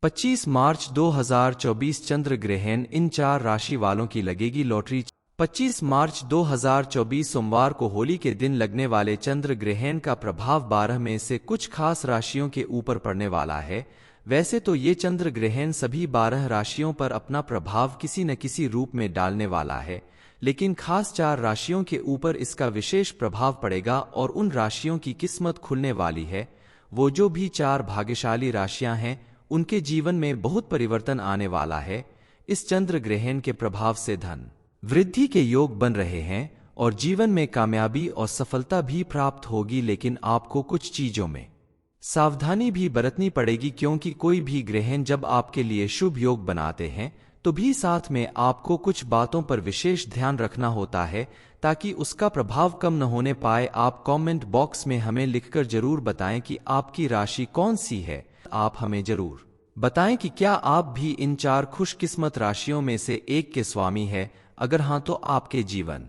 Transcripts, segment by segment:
25 मार्च 2024 चंद्र ग्रहण इन 4 राशि वालों की लगेगी लॉटरी। 25 मार्च 2024 सोमवार को होली के दिन लगने वाले चंद्र ग्रहण का प्रभाव 12 में से कुछ खास राशियों के ऊपर पड़ने वाला है। वैसे तो ये चंद्र ग्रहण सभी 12 राशियों पर अपना प्रभाव किसी न किसी रूप में डालने वाला है, लेकिन खास 4 राशियों के ऊपर इसका विशेष प्रभाव पड़ेगा और उन राशियों की किस्मत खुलने वाली है। वो जो भी 4 भाग्यशाली राशियां हैं उनके जीवन में बहुत परिवर्तन आने वाला है। इस चंद्र ग्रहण के प्रभाव से धन वृद्धि के योग बन रहे हैं और जीवन में कामयाबी और सफलता भी प्राप्त होगी, लेकिन आपको कुछ चीजों में सावधानी भी बरतनी पड़ेगी, क्योंकि कोई भी ग्रहण जब आपके लिए शुभ योग बनाते हैं तो भी साथ में आपको कुछ बातों पर विशेष ध्यान रखना होता है ताकि उसका प्रभाव कम न होने पाए। आप कमेंट बॉक्स में हमें लिखकर जरूर बताएं कि आपकी राशि कौन सी है। आप हमें जरूर बताएं कि क्या आप भी इन 4 खुशकिस्मत राशियों में से एक के स्वामी हैं। अगर हां तो आपके जीवन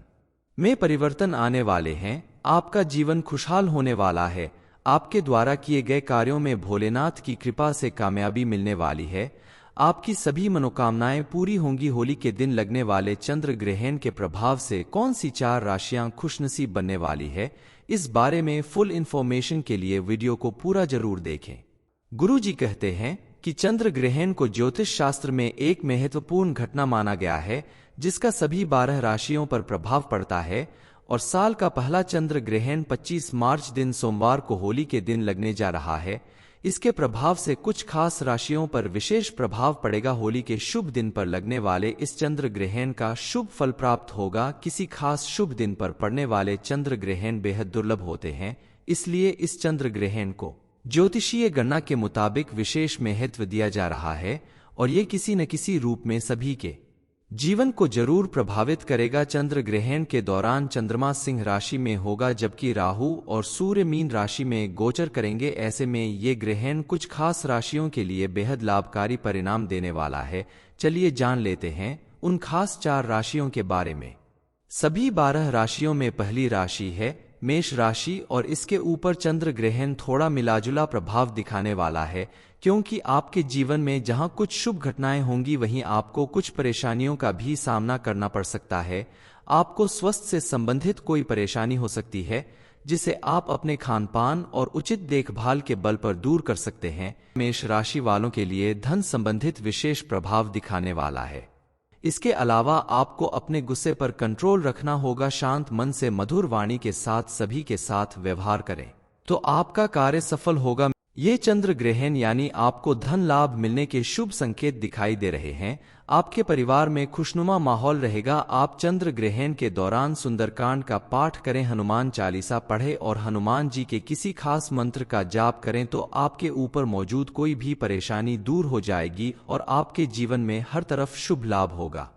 में परिवर्तन आने वाले हैं, आपका जीवन खुशहाल होने वाला है, आपके द्वारा किए गए कार्यों में भोलेनाथ की कृपा से कामयाबी मिलने वाली है, आपकी सभी मनोकामनाएं पूरी होंगी। होली के दिन लगने वाले चंद्र ग्रहण के प्रभाव से कौन सी 4 राशियां खुशनसीब बनने वाली है, इस बारे में फुल इंफॉर्मेशन के लिए वीडियो को पूरा जरूर देखें। गुरुजी कहते हैं कि चंद्र ग्रहण को ज्योतिष शास्त्र में एक महत्वपूर्ण घटना माना गया है जिसका सभी 12 राशियों पर प्रभाव पड़ता है, और साल का पहला चंद्र ग्रहण 25 मार्च दिन सोमवार को होली के दिन लगने जा रहा है। इसके प्रभाव से कुछ खास राशियों पर विशेष प्रभाव पड़ेगा। होली के शुभ दिन पर लगने वाले इस चंद्र ग्रहण का शुभ फल प्राप्त होगा। किसी खास शुभ दिन पर पड़ने वाले चंद्र ग्रहण बेहद दुर्लभ होते हैं, इसलिए इस चंद्र ग्रहण को ज्योतिषीय गणना के मुताबिक विशेष महत्व दिया जा रहा है और ये किसी न किसी रूप में सभी के जीवन को जरूर प्रभावित करेगा। चंद्र ग्रहण के दौरान चंद्रमा सिंह राशि में होगा जबकि राहु और सूर्य मीन राशि में गोचर करेंगे। ऐसे में ये ग्रहण कुछ खास राशियों के लिए बेहद लाभकारी परिणाम देने वाला है। चलिए जान लेते हैं उन खास 4 राशियों के बारे में। सभी 12 राशियों में पहली राशि है मेष राशि, और इसके ऊपर चंद्र ग्रहण थोड़ा मिलाजुला प्रभाव दिखाने वाला है, क्योंकि आपके जीवन में जहां कुछ शुभ घटनाएं होंगी वहीं आपको कुछ परेशानियों का भी सामना करना पड़ सकता है। आपको स्वास्थ्य से संबंधित कोई परेशानी हो सकती है जिसे आप अपने खान पान और उचित देखभाल के बल पर दूर कर सकते हैं। मेष राशि वालों के लिए धन संबंधित विशेष प्रभाव दिखाने वाला है। इसके अलावा आपको अपने गुस्से पर कंट्रोल रखना होगा। शांत मन से मधुर वाणी के साथ सभी के साथ व्यवहार करें तो आपका कार्य सफल होगा। ये चंद्र ग्रहण यानी आपको धन लाभ मिलने के शुभ संकेत दिखाई दे रहे हैं। आपके परिवार में खुशनुमा माहौल रहेगा। आप चंद्र ग्रहण के दौरान सुंदरकांड का पाठ करें, हनुमान चालीसा पढ़ें और हनुमान जी के किसी खास मंत्र का जाप करें तो आपके ऊपर मौजूद कोई भी परेशानी दूर हो जाएगी और आपके जीवन में हर तरफ शुभ लाभ होगा।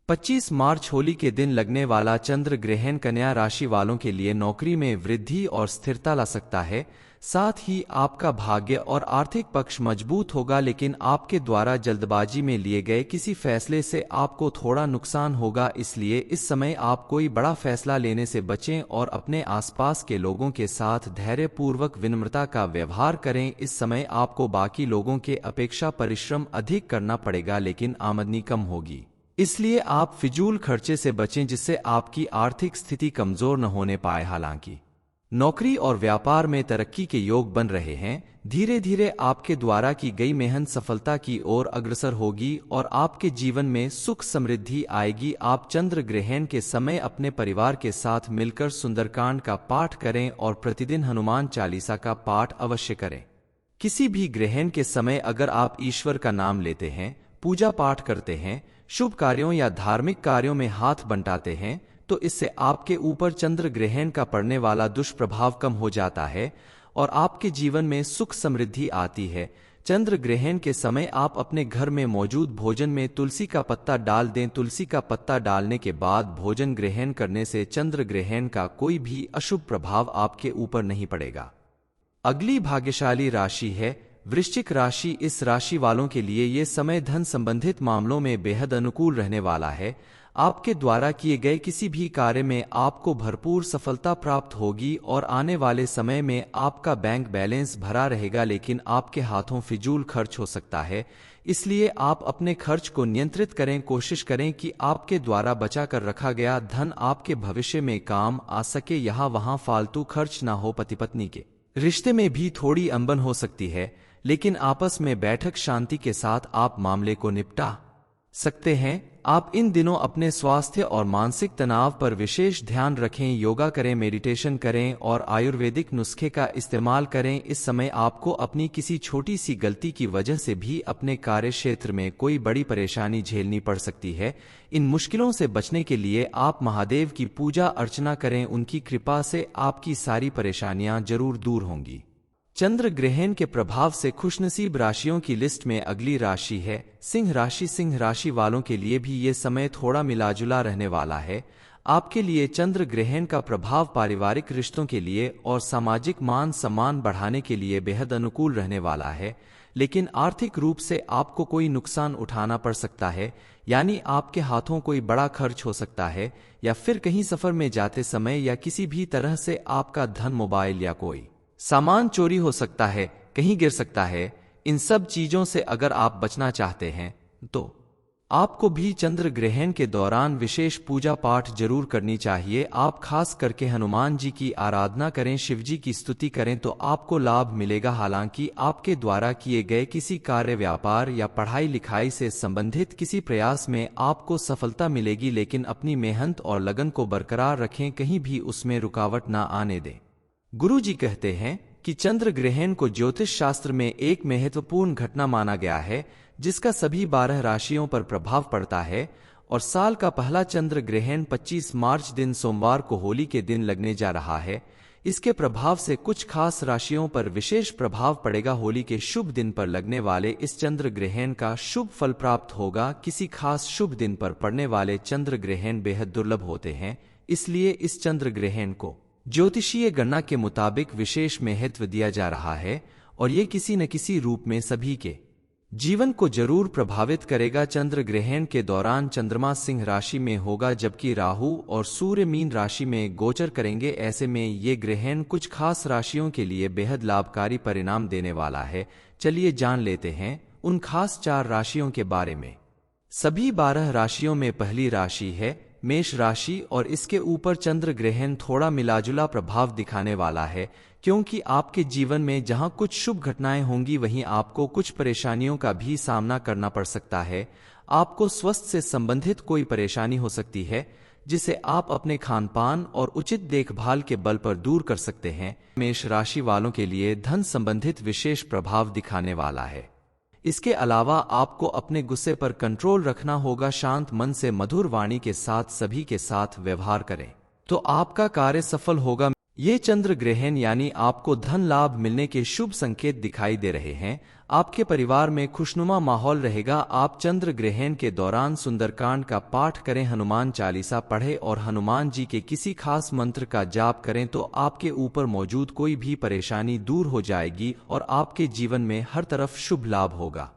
25 मार्च होली के दिन लगने वाला चंद्र ग्रहण कन्या राशि वालों के लिए नौकरी में वृद्धि और स्थिरता ला सकता है। साथ ही आपका भाग्य और आर्थिक पक्ष मजबूत होगा, लेकिन आपके द्वारा जल्दबाजी में लिए गए किसी फैसले से आपको थोड़ा नुकसान होगा। इसलिए इस समय आप कोई बड़ा फैसला लेने से बचें और अपने आसपास के लोगों के साथ धैर्यपूर्वक विनम्रता का व्यवहार करें। इस समय आपको बाकी लोगों के अपेक्षा परिश्रम अधिक करना पड़ेगा, लेकिन आमदनी कम होगी, इसलिए आप फिजूल खर्चे से बचें जिससे आपकी आर्थिक स्थिति कमजोर न होने पाए। हालांकि नौकरी और व्यापार में तरक्की के योग बन रहे हैं। धीरे धीरे आपके द्वारा की गई मेहनत सफलता की ओर अग्रसर होगी और आपके जीवन में सुख समृद्धि आएगी। आप चंद्र ग्रहण के समय अपने परिवार के साथ मिलकर सुंदरकांड का पाठ करें और प्रतिदिन हनुमान चालीसा का पाठ अवश्य करें। किसी भी ग्रहण के समय अगर आप ईश्वर का नाम लेते हैं, पूजा पाठ करते हैं, शुभ कार्यों या धार्मिक कार्यों में हाथ बंटाते हैं तो इससे आपके ऊपर चंद्र ग्रहण का पड़ने वाला दुष्प्रभाव कम हो जाता है और आपके जीवन में सुख समृद्धि आती है। चंद्र ग्रहण के समय आप अपने घर में मौजूद भोजन में तुलसी का पत्ता डाल दें। तुलसी का पत्ता डालने के बाद भोजन ग्रहण करने से चंद्र ग्रहण का कोई भी अशुभ प्रभाव आपके ऊपर नहीं पड़ेगा। अगली भाग्यशाली राशि है वृश्चिक राशि। इस राशि वालों के लिए ये समय धन संबंधित मामलों में बेहद अनुकूल रहने वाला है। आपके द्वारा किए गए किसी भी कार्य में आपको भरपूर सफलता प्राप्त होगी और आने वाले समय में आपका बैंक बैलेंस भरा रहेगा, लेकिन आपके हाथों फिजूल खर्च हो सकता है। इसलिए आप अपने खर्च को नियंत्रित करें। कोशिश करें कि आपके द्वारा बचा कर रखा गया धन आपके भविष्य में काम आ सके। यहाँ वहाँ फालतू खर्च ना हो। पति पत्नी के रिश्ते में भी थोड़ी अनबन हो सकती है, लेकिन आपस में बैठक शांति के साथ आप मामले को निपटा सकते हैं। आप इन दिनों अपने स्वास्थ्य और मानसिक तनाव पर विशेष ध्यान रखें। योगा करें, मेडिटेशन करें और आयुर्वेदिक नुस्खे का इस्तेमाल करें। इस समय आपको अपनी किसी छोटी सी गलती की वजह से भी अपने कार्य क्षेत्र में कोई बड़ी परेशानी झेलनी पड़ सकती है। इन मुश्किलों से बचने के लिए आप महादेव की पूजा अर्चना करें। उनकी कृपा से आपकी सारी परेशानियां जरूर दूर होंगी। चंद्र ग्रहण के प्रभाव से खुशनसीब राशियों की लिस्ट में अगली राशि है सिंह राशि। सिंह राशि वालों के लिए भी ये समय थोड़ा मिलाजुला रहने वाला है। आपके लिए चंद्र ग्रहण का प्रभाव पारिवारिक रिश्तों के लिए और सामाजिक मान सम्मान बढ़ाने के लिए बेहद अनुकूल रहने वाला है, लेकिन आर्थिक रूप से आपको कोई नुकसान उठाना पड़ सकता है। यानी आपके हाथों कोई बड़ा खर्च हो सकता है, या फिर कहीं सफर में जाते समय या किसी भी तरह से आपका धन, मोबाइल या कोई सामान चोरी हो सकता है, कहीं गिर सकता है। इन सब चीजों से अगर आप बचना चाहते हैं तो आपको भी चंद्र ग्रहण के दौरान विशेष पूजा पाठ जरूर करनी चाहिए। आप खास करके हनुमान जी की आराधना करें, शिव जी की स्तुति करें तो आपको लाभ मिलेगा। हालांकि आपके द्वारा किए गए किसी कार्य, व्यापार या पढ़ाई लिखाई से संबंधित किसी प्रयास में आपको सफलता मिलेगी, लेकिन अपनी मेहनत और लगन को बरकरार रखें, कहीं भी उसमें रुकावट ना आने दें। गुरु जी कहते हैं कि चंद्र ग्रहण को ज्योतिष शास्त्र में एक महत्वपूर्ण घटना माना गया है, जिसका सभी 12 राशियों पर प्रभाव पड़ता है। और साल का पहला चंद्र ग्रहण 25 मार्च दिन सोमवार को होली के दिन लगने जा रहा है। इसके प्रभाव से कुछ खास राशियों पर विशेष प्रभाव पड़ेगा। होली के शुभ दिन पर लगने वाले इस चंद्र ग्रहण का शुभ फल प्राप्त होगा। किसी खास शुभ दिन पर पड़ने वाले चंद्र ग्रहण बेहद दुर्लभ होते हैं, इसलिए इस चंद्र ग्रहण को ज्योतिषीय गणना के मुताबिक विशेष महत्व दिया जा रहा है और ये किसी न किसी रूप में सभी के जीवन को जरूर प्रभावित करेगा। चंद्र ग्रहण के दौरान चंद्रमा सिंह राशि में होगा, जबकि राहु और सूर्य मीन राशि में गोचर करेंगे। ऐसे में ये ग्रहण कुछ खास राशियों के लिए बेहद लाभकारी परिणाम देने वाला है। चलिए जान लेते हैं उन खास 4 राशियों के बारे में। सभी 12 राशियों में पहली राशि है मेष राशि, और इसके ऊपर चंद्र ग्रहण थोड़ा मिलाजुला प्रभाव दिखाने वाला है, क्योंकि आपके जीवन में जहां कुछ शुभ घटनाएं होंगी वहीं आपको कुछ परेशानियों का भी सामना करना पड़ सकता है। आपको स्वास्थ्य से संबंधित कोई परेशानी हो सकती है, जिसे आप अपने खान पान और उचित देखभाल के बल पर दूर कर सकते हैं। मेष राशि वालों के लिए धन संबंधित विशेष प्रभाव दिखाने वाला है। इसके अलावा आपको अपने गुस्से पर कंट्रोल रखना होगा। शांत मन से मधुर वाणी के साथ सभी के साथ व्यवहार करें तो आपका कार्य सफल होगा। ये चंद्र ग्रहण यानी आपको धन लाभ मिलने के शुभ संकेत दिखाई दे रहे हैं। आपके परिवार में खुशनुमा माहौल रहेगा। आप चंद्र ग्रहण के दौरान सुंदरकांड का पाठ करें, हनुमान चालीसा पढ़ें और हनुमान जी के किसी खास मंत्र का जाप करें तो आपके ऊपर मौजूद कोई भी परेशानी दूर हो जाएगी और आपके जीवन में हर तरफ शुभ लाभ होगा।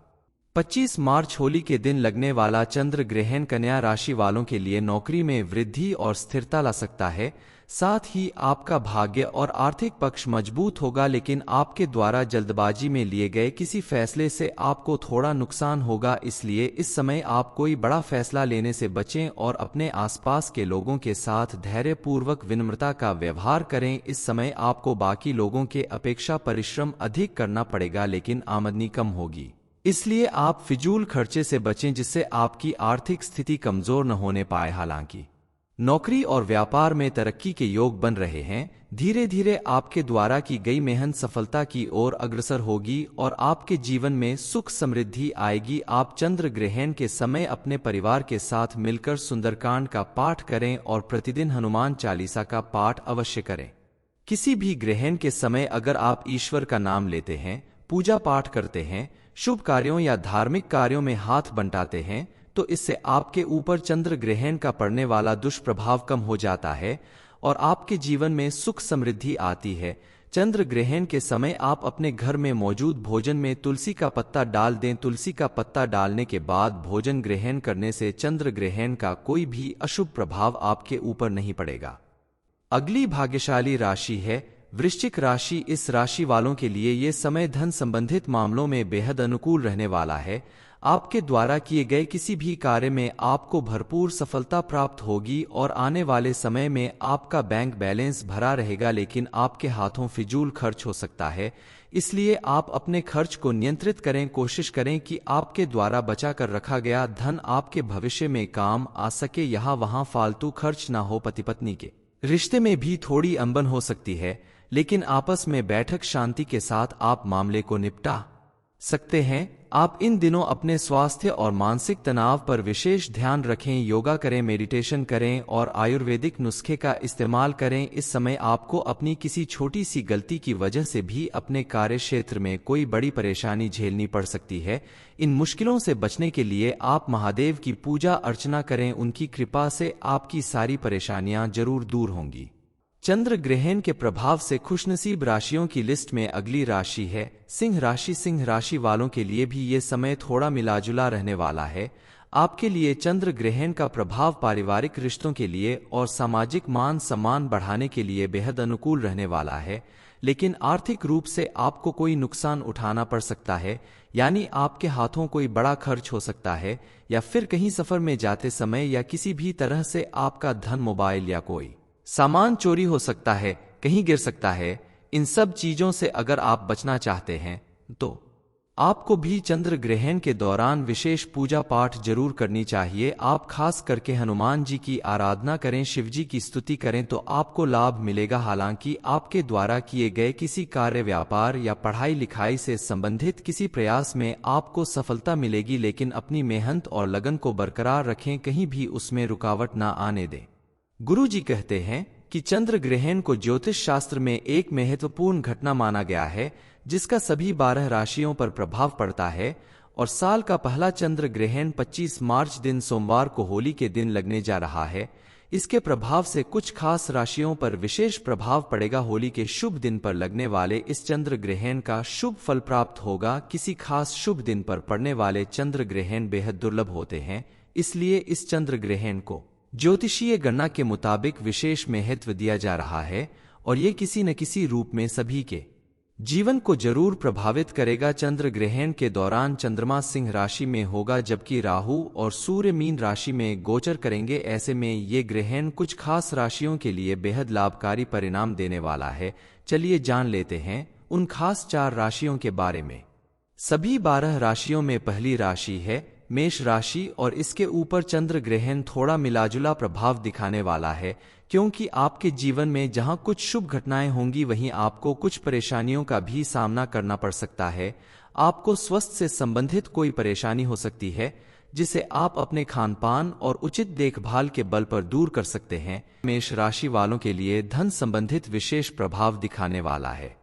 25 मार्च होली के दिन लगने वाला चंद्र ग्रहण कन्या राशि वालों के लिए नौकरी में वृद्धि और स्थिरता ला सकता है। साथ ही आपका भाग्य और आर्थिक पक्ष मजबूत होगा, लेकिन आपके द्वारा जल्दबाजी में लिए गए किसी फैसले से आपको थोड़ा नुकसान होगा। इसलिए इस समय आप कोई बड़ा फैसला लेने से बचें और अपने आसपास के लोगों के साथ धैर्यपूर्वक विनम्रता का व्यवहार करें। इस समय आपको बाकी लोगों के अपेक्षा परिश्रम अधिक करना पड़ेगा, लेकिन आमदनी कम होगी। इसलिए आप फिजूल खर्चे से बचें, जिससे आपकी आर्थिक स्थिति कमजोर न होने पाए। हालांकि नौकरी और व्यापार में तरक्की के योग बन रहे हैं। धीरे धीरे आपके द्वारा की गई मेहनत सफलता की ओर अग्रसर होगी और आपके जीवन में सुख समृद्धि आएगी। आप चंद्र ग्रहण के समय अपने परिवार के साथ मिलकर सुंदरकांड का पाठ करें और प्रतिदिन हनुमान चालीसा का पाठ अवश्य करें। किसी भी ग्रहण के समय अगर आप ईश्वर का नाम लेते हैं, पूजा पाठ करते हैं, शुभ कार्यों या धार्मिक कार्यों में हाथ बंटाते हैं तो इससे आपके ऊपर चंद्र ग्रहण का पड़ने वाला दुष्प्रभाव कम हो जाता है और आपके जीवन में सुख समृद्धि आती है। चंद्र ग्रहण के समय आप अपने घर में मौजूद भोजन में तुलसी का पत्ता डाल दें। तुलसी का पत्ता डालने के बाद भोजन ग्रहण करने से चंद्र ग्रहण का कोई भी अशुभ प्रभाव आपके ऊपर नहीं पड़ेगा। अगली भाग्यशाली राशि है वृश्चिक राशि। इस राशि वालों के लिए ये समय धन संबंधित मामलों में बेहद अनुकूल रहने वाला है। आपके द्वारा किए गए किसी भी कार्य में आपको भरपूर सफलता प्राप्त होगी और आने वाले समय में आपका बैंक बैलेंस भरा रहेगा, लेकिन आपके हाथों फिजूल खर्च हो सकता है। इसलिए आप अपने खर्च को नियंत्रित करें। कोशिश करें कि आपके द्वारा बचा कर रखा गया धन आपके भविष्य में काम आ सके। यहाँ वहाँ फालतू खर्च ना हो। पति पत्नी के रिश्ते में भी थोड़ी अनबन हो सकती है, लेकिन आपस में बैठक शांति के साथ आप मामले को निपटा सकते हैं। आप इन दिनों अपने स्वास्थ्य और मानसिक तनाव पर विशेष ध्यान रखें। योगा करें, मेडिटेशन करें और आयुर्वेदिक नुस्खे का इस्तेमाल करें। इस समय आपको अपनी किसी छोटी सी गलती की वजह से भी अपने कार्य क्षेत्र में कोई बड़ी परेशानी झेलनी पड़ सकती है। इन मुश्किलों से बचने के लिए आप महादेव की पूजा अर्चना करें। उनकी कृपा से आपकी सारी परेशानियां जरूर दूर होंगी। चंद्र ग्रहण के प्रभाव से खुशनसीब राशियों की लिस्ट में अगली राशि है सिंह राशि। सिंह राशि वालों के लिए भी ये समय थोड़ा मिलाजुला रहने वाला है। आपके लिए चंद्र ग्रहण का प्रभाव पारिवारिक रिश्तों के लिए और सामाजिक मान सम्मान बढ़ाने के लिए बेहद अनुकूल रहने वाला है, लेकिन आर्थिक रूप से आपको कोई नुकसान उठाना पड़ सकता है। यानी आपके हाथों कोई बड़ा खर्च हो सकता है, या फिर कहीं सफर में जाते समय या किसी भी तरह से आपका धन, मोबाइल या कोई सामान चोरी हो सकता है, कहीं गिर सकता है। इन सब चीजों से अगर आप बचना चाहते हैं तो आपको भी चंद्र ग्रहण के दौरान विशेष पूजा पाठ जरूर करनी चाहिए। आप खास करके हनुमान जी की आराधना करें, शिव जी की स्तुति करें तो आपको लाभ मिलेगा। हालांकि आपके द्वारा किए गए किसी कार्य, व्यापार या पढ़ाई लिखाई से संबंधित किसी प्रयास में आपको सफलता मिलेगी, लेकिन अपनी मेहनत और लगन को बरकरार रखें, कहीं भी उसमें रुकावट ना आने दें। गुरु जी कहते हैं कि चंद्र ग्रहण को ज्योतिष शास्त्र में एक महत्वपूर्ण घटना माना गया है, जिसका सभी 12 राशियों पर प्रभाव पड़ता है। और साल का पहला चंद्र ग्रहण 25 मार्च दिन सोमवार को होली के दिन लगने जा रहा है। इसके प्रभाव से कुछ खास राशियों पर विशेष प्रभाव पड़ेगा। होली के शुभ दिन पर लगने वाले इस चंद्र ग्रहण का शुभ फल प्राप्त होगा। किसी खास शुभ दिन पर पड़ने वाले चंद्र ग्रहण बेहद दुर्लभ होते हैं, इसलिए इस चंद्र ग्रहण को ज्योतिषीय गणना के मुताबिक विशेष महत्व दिया जा रहा है और ये किसी न किसी रूप में सभी के जीवन को जरूर प्रभावित करेगा। चंद्र ग्रहण के दौरान चंद्रमा सिंह राशि में होगा, जबकि राहु और सूर्य मीन राशि में गोचर करेंगे। ऐसे में ये ग्रहण कुछ खास राशियों के लिए बेहद लाभकारी परिणाम देने वाला है। चलिए जान लेते हैं उन खास 4 राशियों के बारे में। सभी 12 राशियों में पहली राशि है मेष राशि, और इसके ऊपर चंद्र ग्रहण थोड़ा मिलाजुला प्रभाव दिखाने वाला है, क्योंकि आपके जीवन में जहां कुछ शुभ घटनाएं होंगी, वहीं आपको कुछ परेशानियों का भी सामना करना पड़ सकता है। आपको स्वास्थ्य से संबंधित कोई परेशानी हो सकती है, जिसे आप अपने खान पान और उचित देखभाल के बल पर दूर कर सकते हैं। मेष राशि वालों के लिए धन संबंधित विशेष प्रभाव दिखाने वाला है।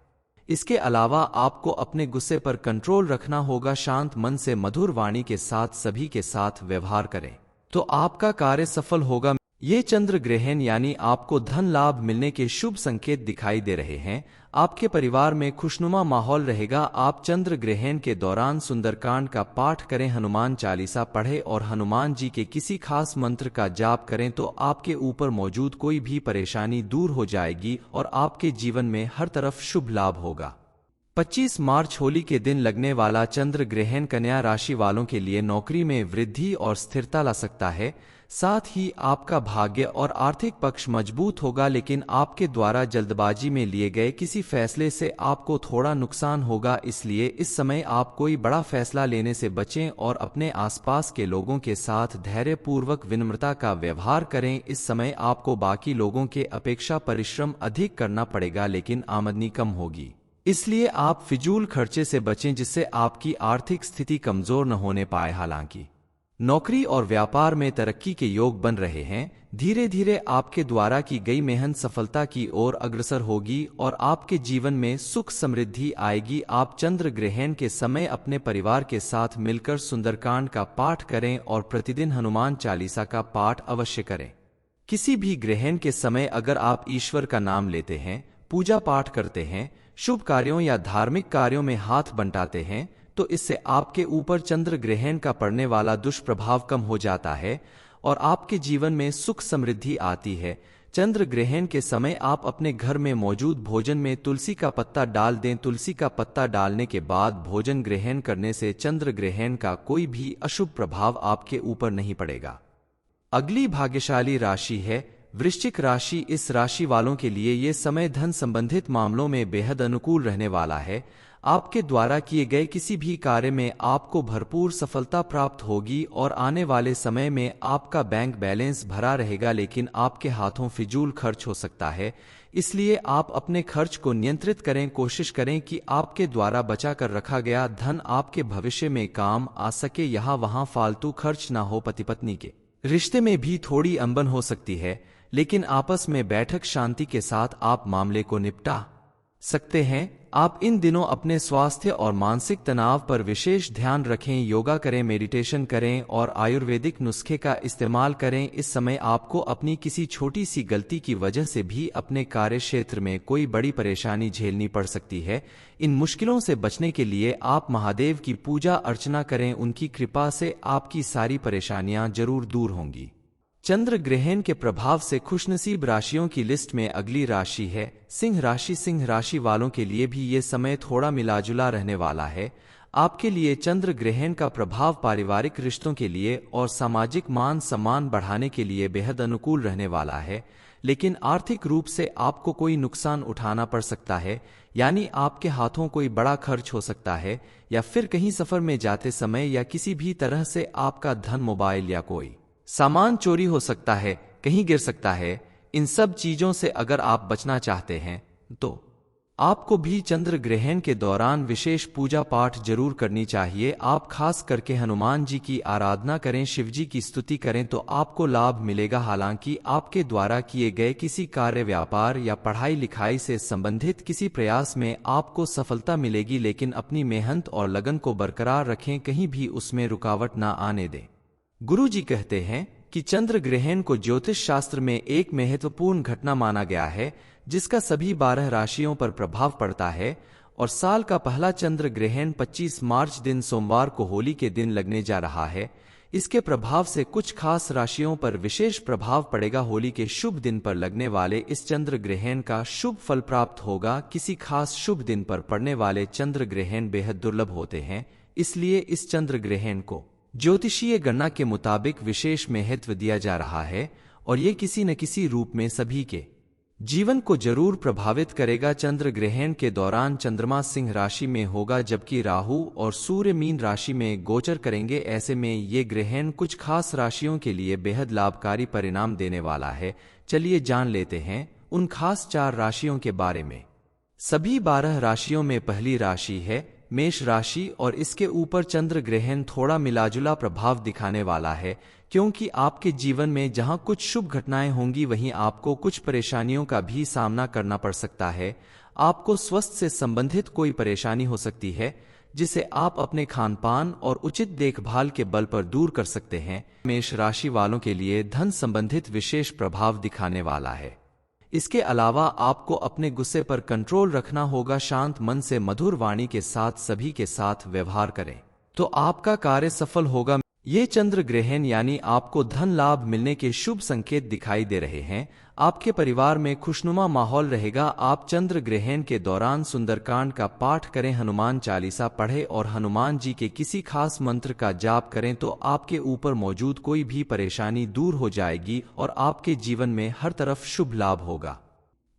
इसके अलावा आपको अपने गुस्से पर कंट्रोल रखना होगा। शांत मन से मधुर वाणी के साथ सभी के साथ व्यवहार करें तो आपका कार्य सफल होगा। ये चंद्र ग्रहण यानी आपको धन लाभ मिलने के शुभ संकेत दिखाई दे रहे हैं। आपके परिवार में खुशनुमा माहौल रहेगा। आप चंद्र ग्रहण के दौरान सुंदरकांड का पाठ करें, हनुमान चालीसा पढ़ें और हनुमान जी के किसी खास मंत्र का जाप करें तो आपके ऊपर मौजूद कोई भी परेशानी दूर हो जाएगी और आपके जीवन में हर तरफ शुभ लाभ होगा। 25 मार्च होली के दिन लगने वाला चंद्र ग्रहण कन्या राशि वालों के लिए नौकरी में वृद्धि और स्थिरता ला सकता है। साथ ही आपका भाग्य और आर्थिक पक्ष मजबूत होगा, लेकिन आपके द्वारा जल्दबाजी में लिए गए किसी फैसले से आपको थोड़ा नुकसान होगा। इसलिए इस समय आप कोई बड़ा फैसला लेने से बचें और अपने आसपास के लोगों के साथ धैर्यपूर्वक विनम्रता का व्यवहार करें। इस समय आपको बाकी लोगों के अपेक्षा परिश्रम अधिक करना पड़ेगा, लेकिन आमदनी कम होगी। इसलिए आप फिजूल खर्चे से बचें, जिससे आपकी आर्थिक स्थिति कमजोर न होने पाए। हालांकि नौकरी और व्यापार में तरक्की के योग बन रहे हैं। धीरे धीरे आपके द्वारा की गई मेहनत सफलता की ओर अग्रसर होगी और आपके जीवन में सुख समृद्धि आएगी। आप चंद्र ग्रहण के समय अपने परिवार के साथ मिलकर सुंदरकांड का पाठ करें और प्रतिदिन हनुमान चालीसा का पाठ अवश्य करें। किसी भी ग्रहण के समय अगर आप ईश्वर का नाम लेते हैं, पूजा पाठ करते हैं, शुभ कार्यों या धार्मिक कार्यों में हाथ बंटाते हैं, तो इससे आपके ऊपर चंद्र ग्रहण का पड़ने वाला दुष्प्रभाव कम हो जाता है और आपके जीवन में सुख समृद्धि आती है। चंद्र ग्रहण के समय आप अपने घर में मौजूद भोजन में तुलसी का पत्ता डाल दें। तुलसी का पत्ता डालने के बाद भोजन ग्रहण करने से चंद्र ग्रहण का कोई भी अशुभ प्रभाव आपके ऊपर नहीं पड़ेगा। अगली भाग्यशाली राशि है वृश्चिक राशि। इस राशि वालों के लिए ये समय धन संबंधित मामलों में बेहद अनुकूल रहने वाला है। आपके द्वारा किए गए किसी भी कार्य में आपको भरपूर सफलता प्राप्त होगी और आने वाले समय में आपका बैंक बैलेंस भरा रहेगा, लेकिन आपके हाथों फिजूल खर्च हो सकता है। इसलिए आप अपने खर्च को नियंत्रित करें। कोशिश करें कि आपके द्वारा बचा कर रखा गया धन आपके भविष्य में काम आ सके। यहाँ वहाँ फालतू खर्च ना हो। पति पत्नी के रिश्ते में भी थोड़ी अनबन हो सकती है, लेकिन आपस में बैठक शांति के साथ आप मामले को निपटा सकते हैं। आप इन दिनों अपने स्वास्थ्य और मानसिक तनाव पर विशेष ध्यान रखें। योगा करें, मेडिटेशन करें और आयुर्वेदिक नुस्खे का इस्तेमाल करें। इस समय आपको अपनी किसी छोटी सी गलती की वजह से भी अपने कार्य क्षेत्र में कोई बड़ी परेशानी झेलनी पड़ सकती है। इन मुश्किलों से बचने के लिए आप महादेव की पूजा अर्चना करें। उनकी कृपा से आपकी सारी परेशानियां जरूर दूर होंगी। चंद्र ग्रहण के प्रभाव से खुशनसीब राशियों की लिस्ट में अगली राशि है सिंह राशि। सिंह राशि वालों के लिए भी ये समय थोड़ा मिलाजुला रहने वाला है। आपके लिए चंद्र ग्रहण का प्रभाव पारिवारिक रिश्तों के लिए और सामाजिक मान सम्मान बढ़ाने के लिए बेहद अनुकूल रहने वाला है, लेकिन आर्थिक रूप से आपको कोई नुकसान उठाना पड़ सकता है। यानी आपके हाथों कोई बड़ा खर्च हो सकता है, या फिर कहीं सफर में जाते समय या किसी भी तरह से आपका धन, मोबाइल या कोई सामान चोरी हो सकता है, कहीं गिर सकता है। इन सब चीजों से अगर आप बचना चाहते हैं तो आपको भी चंद्र ग्रहण के दौरान विशेष पूजा पाठ जरूर करनी चाहिए। आप खास करके हनुमान जी की आराधना करें, शिव जी की स्तुति करें तो आपको लाभ मिलेगा। हालांकि आपके द्वारा किए गए किसी कार्य, व्यापार या पढ़ाई लिखाई से संबंधित किसी प्रयास में आपको सफलता मिलेगी, लेकिन अपनी मेहनत और लगन को बरकरार रखें, कहीं भी उसमें रुकावट ना आने दें। गुरु जी कहते हैं कि चंद्र ग्रहण को ज्योतिष शास्त्र में एक महत्वपूर्ण घटना माना गया है, जिसका सभी 12 राशियों पर प्रभाव पड़ता है। और साल का पहला चंद्र ग्रहण 25 मार्च दिन सोमवार को होली के दिन लगने जा रहा है। इसके प्रभाव से कुछ खास राशियों पर विशेष प्रभाव पड़ेगा। होली के शुभ दिन पर लगने वाले इस चंद्र ग्रहण का शुभ फल प्राप्त होगा। किसी खास शुभ दिन पर पड़ने वाले चंद्र ग्रहण बेहद दुर्लभ होते हैं, इसलिए इस चंद्र ग्रहण को ज्योतिषीय गणना के मुताबिक विशेष महत्व दिया जा रहा है और ये किसी न किसी रूप में सभी के जीवन को जरूर प्रभावित करेगा। चंद्र ग्रहण के दौरान चंद्रमा सिंह राशि में होगा, जबकि राहु और सूर्य मीन राशि में गोचर करेंगे। ऐसे में ये ग्रहण कुछ खास राशियों के लिए बेहद लाभकारी परिणाम देने वाला है। चलिए जान लेते हैं उन खास 4 राशियों के बारे में। सभी 12 राशियों में पहली राशि है मेष राशि और इसके ऊपर चंद्र ग्रहण थोड़ा मिलाजुला प्रभाव दिखाने वाला है, क्योंकि आपके जीवन में जहां कुछ शुभ घटनाएं होंगी वहीं आपको कुछ परेशानियों का भी सामना करना पड़ सकता है। आपको स्वास्थ्य से संबंधित कोई परेशानी हो सकती है, जिसे आप अपने खान पान और उचित देखभाल के बल पर दूर कर सकते हैं। मेष राशि वालों के लिए धन संबंधित विशेष प्रभाव दिखाने वाला है। इसके अलावा आपको अपने गुस्से पर कंट्रोल रखना होगा। शांत मन से मधुर वाणी के साथ सभी के साथ व्यवहार करें तो आपका कार्य सफल होगा। ये चंद्र ग्रहण यानी आपको धन लाभ मिलने के शुभ संकेत दिखाई दे रहे हैं। आपके परिवार में खुशनुमा माहौल रहेगा। आप चंद्र ग्रहण के दौरान सुंदरकांड का पाठ करें, हनुमान चालीसा पढ़ें और हनुमान जी के किसी खास मंत्र का जाप करें तो आपके ऊपर मौजूद कोई भी परेशानी दूर हो जाएगी और आपके जीवन में हर तरफ शुभ लाभ होगा।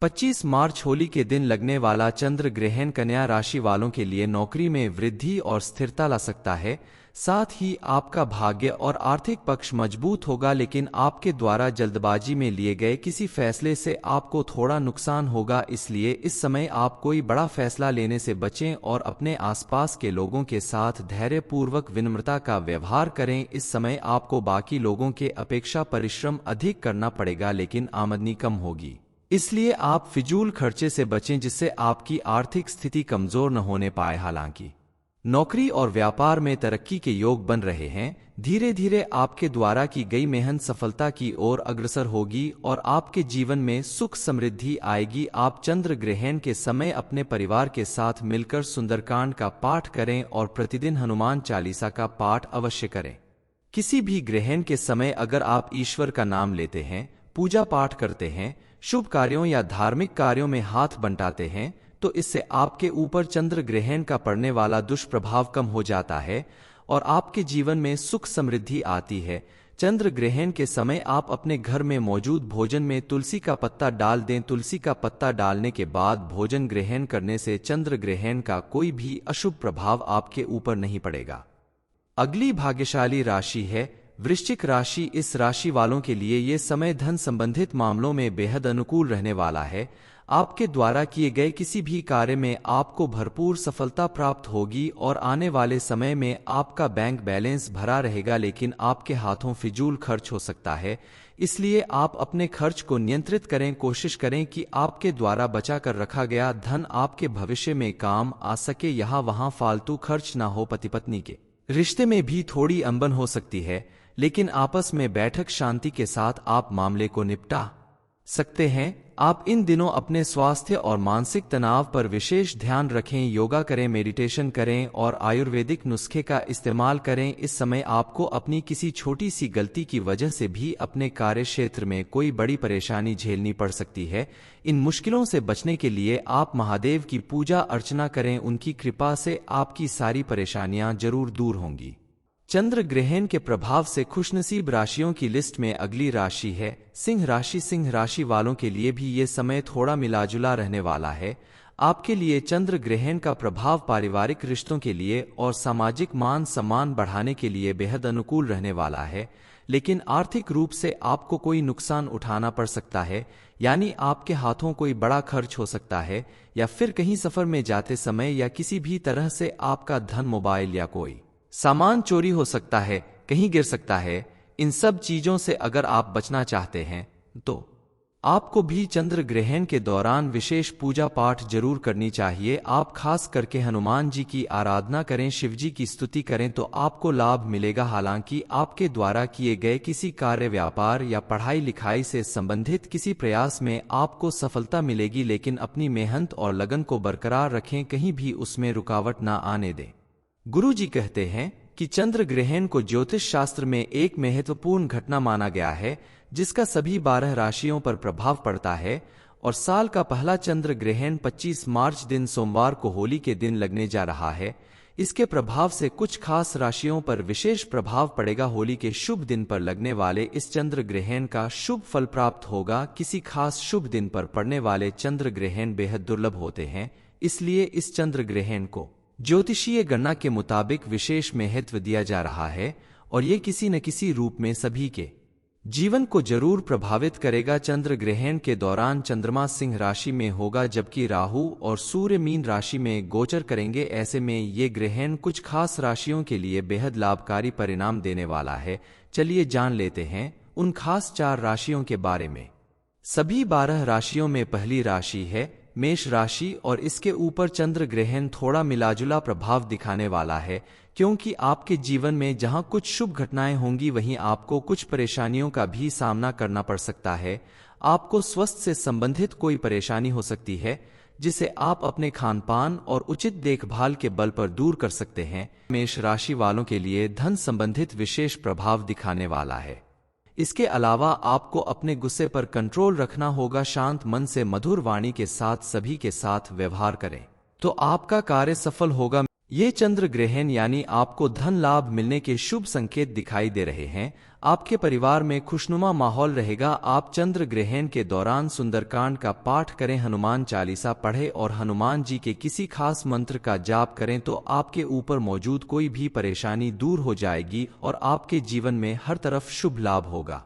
25 मार्च होली के दिन लगने वाला चंद्र ग्रहण कन्या राशि वालों के लिए नौकरी में वृद्धि और स्थिरता ला सकता है। साथ ही आपका भाग्य और आर्थिक पक्ष मजबूत होगा, लेकिन आपके द्वारा जल्दबाजी में लिए गए किसी फैसले से आपको थोड़ा नुकसान होगा। इसलिए इस समय आप कोई बड़ा फैसला लेने से बचें और अपने आसपास के लोगों के साथ धैर्यपूर्वक विनम्रता का व्यवहार करें। इस समय आपको बाकी लोगों के अपेक्षा परिश्रम अधिक करना पड़ेगा, लेकिन आमदनी कम होगी। इसलिए आप फिजूल खर्चे से बचें, जिससे आपकी आर्थिक स्थिति कमजोर न होने पाए। हालांकि नौकरी और व्यापार में तरक्की के योग बन रहे हैं। धीरे धीरे आपके द्वारा की गई मेहनत सफलता की ओर अग्रसर होगी और आपके जीवन में सुख समृद्धि आएगी। आप चंद्र ग्रहण के समय अपने परिवार के साथ मिलकर सुंदरकांड का पाठ करें और प्रतिदिन हनुमान चालीसा का पाठ अवश्य करें। किसी भी ग्रहण के समय अगर आप ईश्वर का नाम लेते हैं, पूजा पाठ करते हैं, शुभ कार्यों या धार्मिक कार्यों में हाथ बंटाते हैं, तो इससे आपके ऊपर चंद्र ग्रहण का पड़ने वाला दुष्प्रभाव कम हो जाता है और आपके जीवन में सुख समृद्धि आती है। चंद्र ग्रहण के समय आप अपने घर में मौजूद भोजन में तुलसी का पत्ता डाल दें। तुलसी का पत्ता डालने के बाद भोजन ग्रहण करने से चंद्र ग्रहण का कोई भी अशुभ प्रभाव आपके ऊपर नहीं पड़ेगा। अगली भाग्यशाली राशि है वृश्चिक राशि। इस राशि वालों के लिए ये समय धन संबंधित मामलों में बेहद अनुकूल रहने वाला है। आपके द्वारा किए गए किसी भी कार्य में आपको भरपूर सफलता प्राप्त होगी और आने वाले समय में आपका बैंक बैलेंस भरा रहेगा, लेकिन आपके हाथों फिजूल खर्च हो सकता है। इसलिए आप अपने खर्च को नियंत्रित करें। कोशिश करें कि आपके द्वारा बचा कर रखा गया धन आपके भविष्य में काम आ सके। यहाँ वहाँ फालतू खर्च ना हो। पति पत्नी के रिश्ते में भी थोड़ी अनबन हो सकती है, लेकिन आपस में बैठक शांति के साथ आप मामले को निपटा सकते हैं। आप इन दिनों अपने स्वास्थ्य और मानसिक तनाव पर विशेष ध्यान रखें। योगा करें, मेडिटेशन करें और आयुर्वेदिक नुस्खे का इस्तेमाल करें। इस समय आपको अपनी किसी छोटी सी गलती की वजह से भी अपने कार्य क्षेत्र में कोई बड़ी परेशानी झेलनी पड़ सकती है। इन मुश्किलों से बचने के लिए आप महादेव की पूजा अर्चना करें। उनकी कृपा से आपकी सारी परेशानियां जरूर दूर होंगी। चंद्र ग्रहण के प्रभाव से खुशनसीब राशियों की लिस्ट में अगली राशि है सिंह राशि। सिंह राशि वालों के लिए भी ये समय थोड़ा मिलाजुला रहने वाला है। आपके लिए चंद्र ग्रहण का प्रभाव पारिवारिक रिश्तों के लिए और सामाजिक मान सम्मान बढ़ाने के लिए बेहद अनुकूल रहने वाला है, लेकिन आर्थिक रूप से आपको कोई नुकसान उठाना पड़ सकता है। यानी आपके हाथों कोई बड़ा खर्च हो सकता है, या फिर कहीं सफर में जाते समय या किसी भी तरह से आपका धन, मोबाइल या कोई सामान चोरी हो सकता है, कहीं गिर सकता है। इन सब चीजों से अगर आप बचना चाहते हैं तो आपको भी चंद्र ग्रहण के दौरान विशेष पूजा पाठ जरूर करनी चाहिए। आप खास करके हनुमान जी की आराधना करें, शिव जी की स्तुति करें तो आपको लाभ मिलेगा। हालांकि आपके द्वारा किए गए किसी कार्य, व्यापार या पढ़ाई लिखाई से संबंधित किसी प्रयास में आपको सफलता मिलेगी, लेकिन अपनी मेहनत और लगन को बरकरार रखें, कहीं भी उसमें रुकावट ना आने दें। गुरु जी कहते हैं कि चंद्र ग्रहण को ज्योतिष शास्त्र में एक महत्वपूर्ण घटना माना गया है, जिसका सभी 12 राशियों पर प्रभाव पड़ता है। और साल का पहला चंद्र ग्रहण 25 मार्च दिन सोमवार को होली के दिन लगने जा रहा है। इसके प्रभाव से कुछ खास राशियों पर विशेष प्रभाव पड़ेगा। होली के शुभ दिन पर लगने वाले इस चंद्र ग्रहण का शुभ फल प्राप्त होगा। किसी खास शुभ दिन पर पड़ने वाले चंद्र ग्रहण बेहद दुर्लभ होते हैं, इसलिए इस चंद्र ग्रहण को ज्योतिषीय गणना के मुताबिक विशेष महत्व दिया जा रहा है और ये किसी न किसी रूप में सभी के जीवन को जरूर प्रभावित करेगा। चंद्र ग्रहण के दौरान चंद्रमा सिंह राशि में होगा, जबकि राहु और सूर्य मीन राशि में गोचर करेंगे। ऐसे में ये ग्रहण कुछ खास राशियों के लिए बेहद लाभकारी परिणाम देने वाला है। चलिए जान लेते हैं उन खास 4 राशियों के बारे में। सभी 12 राशियों में पहली राशि है मेष राशि और इसके ऊपर चंद्र ग्रहण थोड़ा मिलाजुला प्रभाव दिखाने वाला है, क्योंकि आपके जीवन में जहां कुछ शुभ घटनाएं होंगी, वहीं आपको कुछ परेशानियों का भी सामना करना पड़ सकता है। आपको स्वास्थ्य से संबंधित कोई परेशानी हो सकती है, जिसे आप अपने खान पान और उचित देखभाल के बल पर दूर कर सकते हैं। मेष राशि वालों के लिए धन संबंधित विशेष प्रभाव दिखाने वाला है। इसके अलावा आपको अपने गुस्से पर कंट्रोल रखना होगा। शांत मन से मधुर वाणी के साथ सभी के साथ व्यवहार करें तो आपका कार्य सफल होगा। ये चंद्र ग्रहण यानी आपको धन लाभ मिलने के शुभ संकेत दिखाई दे रहे हैं। आपके परिवार में खुशनुमा माहौल रहेगा। आप चंद्र ग्रहण के दौरान सुंदरकांड का पाठ करें, हनुमान चालीसा पढ़ें और हनुमान जी के किसी खास मंत्र का जाप करें तो आपके ऊपर मौजूद कोई भी परेशानी दूर हो जाएगी और आपके जीवन में हर तरफ शुभ लाभ होगा।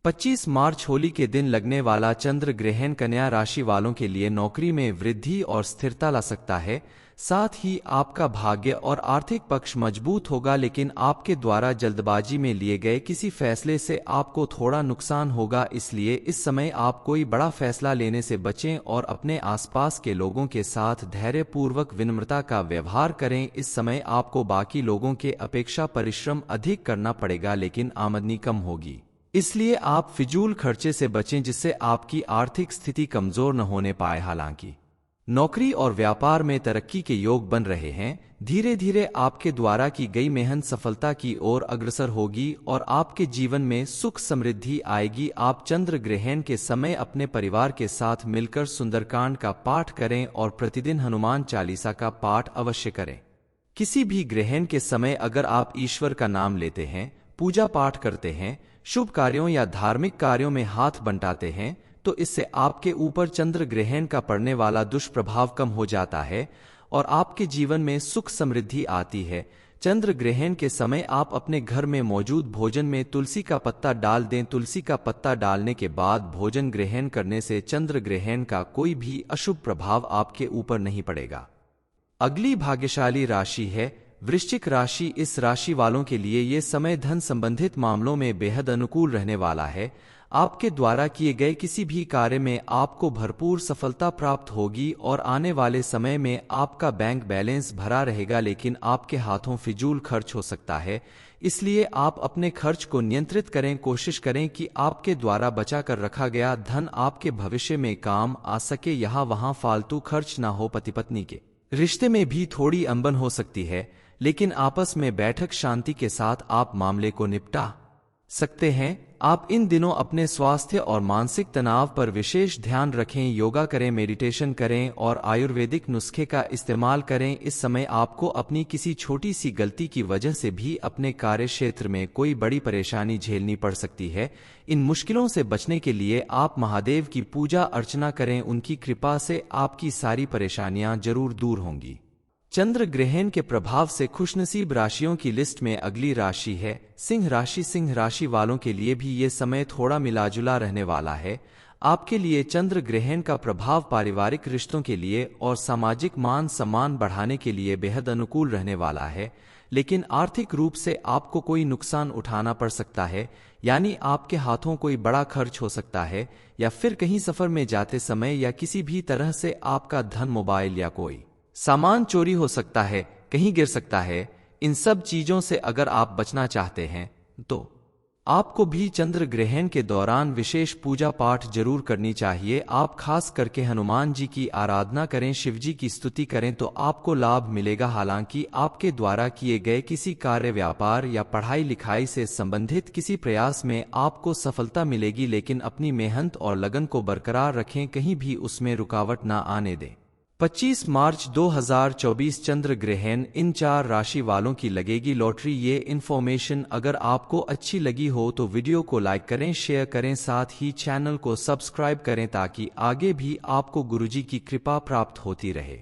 25 मार्च होली के दिन लगने वाला चंद्र ग्रहण कन्या राशि वालों के लिए नौकरी में वृद्धि और स्थिरता ला सकता है। साथ ही आपका भाग्य और आर्थिक पक्ष मजबूत होगा, लेकिन आपके द्वारा जल्दबाजी में लिए गए किसी फैसले से आपको थोड़ा नुकसान होगा। इसलिए इस समय आप कोई बड़ा फैसला लेने से बचें और अपने आसपास के लोगों के साथ धैर्यपूर्वक विनम्रता का व्यवहार करें। इस समय आपको बाकी लोगों के अपेक्षा परिश्रम अधिक करना पड़ेगा, लेकिन आमदनी कम होगी। इसलिए आप फिजूल खर्चे से बचें, जिससे आपकी आर्थिक स्थिति कमजोर न होने पाए। हालांकि नौकरी और व्यापार में तरक्की के योग बन रहे हैं। धीरे धीरे आपके द्वारा की गई मेहनत सफलता की ओर अग्रसर होगी और आपके जीवन में सुख समृद्धि आएगी। आप चंद्र ग्रहण के समय अपने परिवार के साथ मिलकर सुंदरकांड का पाठ करें और प्रतिदिन हनुमान चालीसा का पाठ अवश्य करें। किसी भी ग्रहण के समय अगर आप ईश्वर का नाम लेते हैं, पूजा पाठ करते हैं, शुभ कार्यों या धार्मिक कार्यों में हाथ बंटाते हैं, तो इससे आपके ऊपर चंद्र ग्रहण का पड़ने वाला दुष्प्रभाव कम हो जाता है और आपके जीवन में सुख समृद्धि आती है। चंद्र ग्रहण के समय आप अपने घर में मौजूद भोजन में तुलसी का पत्ता डाल दें। तुलसी का पत्ता डालने के बाद भोजन ग्रहण करने से चंद्र ग्रहण का कोई भी अशुभ प्रभाव आपके ऊपर नहीं पड़ेगा। अगली भाग्यशाली राशि है वृश्चिक राशि। इस राशि वालों के लिए ये समय धन संबंधित मामलों में बेहद अनुकूल रहने वाला है। आपके द्वारा किए गए किसी भी कार्य में आपको भरपूर सफलता प्राप्त होगी और आने वाले समय में आपका बैंक बैलेंस भरा रहेगा, लेकिन आपके हाथों फिजूल खर्च हो सकता है। इसलिए आप अपने खर्च को नियंत्रित करें। कोशिश करें कि आपके द्वारा बचा कर रखा गया धन आपके भविष्य में काम आ सके, यहाँ वहां फालतू खर्च ना हो। पति पत्नी के रिश्ते में भी थोड़ी अनबन हो सकती है, लेकिन आपस में बैठक शांति के साथ आप मामले को निपटा सकते हैं। आप इन दिनों अपने स्वास्थ्य और मानसिक तनाव पर विशेष ध्यान रखें। योगा करें, मेडिटेशन करें और आयुर्वेदिक नुस्खे का इस्तेमाल करें। इस समय आपको अपनी किसी छोटी सी गलती की वजह से भी अपने कार्य क्षेत्र में कोई बड़ी परेशानी झेलनी पड़ सकती है। इन मुश्किलों से बचने के लिए आप महादेव की पूजा अर्चना करें। उनकी कृपा से आपकी सारी परेशानियां जरूर दूर होंगी। चंद्र ग्रहण के प्रभाव से खुशनसीब राशियों की लिस्ट में अगली राशि है सिंह राशि। सिंह राशि वालों के लिए भी ये समय थोड़ा मिलाजुला रहने वाला है। आपके लिए चंद्र ग्रहण का प्रभाव पारिवारिक रिश्तों के लिए और सामाजिक मान सम्मान बढ़ाने के लिए बेहद अनुकूल रहने वाला है, लेकिन आर्थिक रूप से आपको कोई नुकसान उठाना पड़ सकता है। यानी आपके हाथों कोई बड़ा खर्च हो सकता है, या फिर कहीं सफर में जाते समय या किसी भी तरह से आपका धन, मोबाइल या कोई सामान चोरी हो सकता है, कहीं गिर सकता है। इन सब चीजों से अगर आप बचना चाहते हैं तो आपको भी चंद्र ग्रहण के दौरान विशेष पूजा पाठ जरूर करनी चाहिए। आप खास करके हनुमान जी की आराधना करें, शिव जी की स्तुति करें तो आपको लाभ मिलेगा। हालांकि आपके द्वारा किए गए किसी कार्य, व्यापार या पढ़ाई लिखाई से संबंधित किसी प्रयास में आपको सफलता मिलेगी, लेकिन अपनी मेहनत और लगन को बरकरार रखें, कहीं भी उसमें रुकावट ना आने दें। 25 मार्च 2024 चंद्र ग्रहण इन 4 राशि वालों की लगेगी लॉटरी। ये इन्फॉर्मेशन अगर आपको अच्छी लगी हो तो वीडियो को लाइक करें, शेयर करें, साथ ही चैनल को सब्सक्राइब करें ताकि आगे भी आपको गुरुजी की कृपा प्राप्त होती रहे।